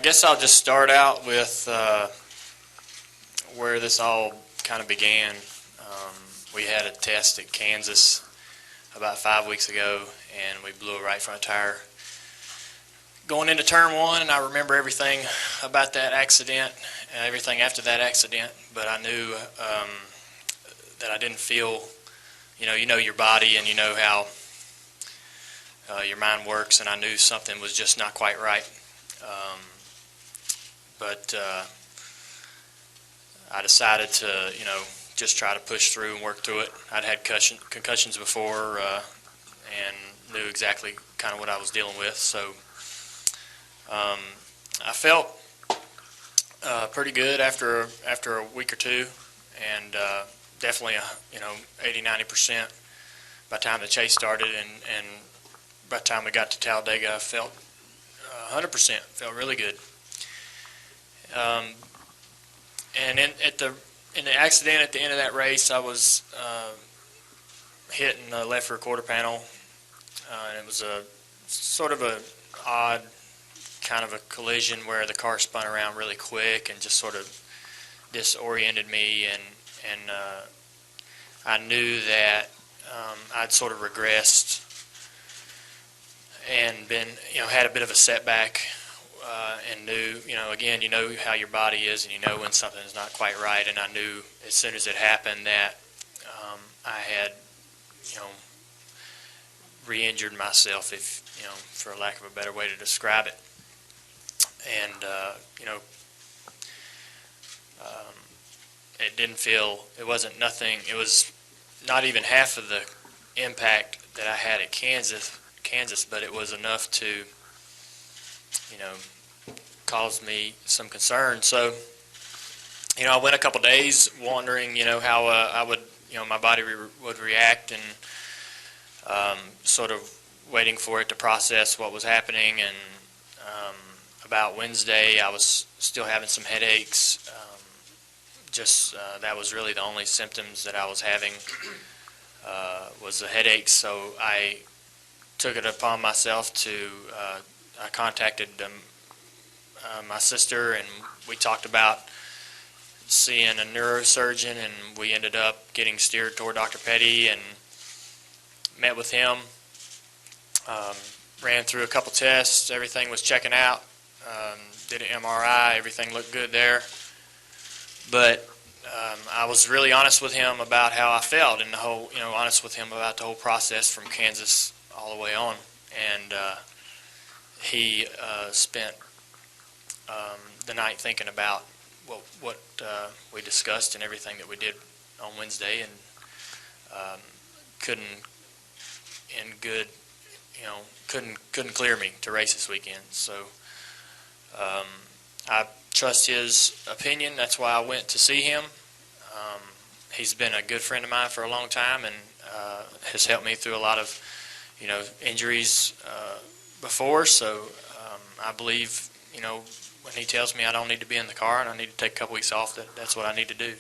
guess I'll just start out with where this all kind of began. We had a test at Kansas about 5 weeks ago, and we blew a right front tire going into turn one, and I remember everything about that accident and everything after that accident, but I knew that I didn't feel, you know your body and you know how your mind works, and I knew something was just not quite right. But I decided to, just try to push through and work through it. I'd had concussions before and knew exactly kind of what I was dealing with. So I felt pretty good after a week or two, and definitely 80-90% by the time the chase started, and by the time we got to Talladega, I felt 100%. Felt really good. And in the accident at the end of that race, I was hit in the left rear quarter panel. And it was a sort of a odd kind of a collision where the car spun around really quick and just sort of disoriented me, and I knew that I'd sort of regressed and been had a bit of a setback, and knew again, you know how your body is, and you know when something's not quite right, and I knew as soon as it happened that I had re-injured myself, if for lack of a better way to describe it. And it didn't feel, it wasn't nothing, it was not even half of the impact that I had at Kansas, but it was enough to cause me some concern. So I went a couple days wondering how I would my body would react, and sort of waiting for it to process what was happening. And about Wednesday, I was still having some headaches. That was really the only symptoms that I was having, was the headaches. So I took it upon myself to, I contacted my sister, and we talked about seeing a neurosurgeon, and we ended up getting steered toward Dr. Petty and met with him. Ran through a couple tests, everything was checking out. Did an MRI, everything looked good there. But I was really honest with him about how I felt, and honest with him about the whole process from Kansas all the way on. And he spent the night thinking about what we discussed and everything that we did on Wednesday, and couldn't clear me to race this weekend. So I trust his opinion. That's why I went to see him. He's been a good friend of mine for a long time, and has helped me through a lot of injuries before. So I believe when he tells me I don't need to be in the car and I need to take a couple weeks off, that's what I need to do.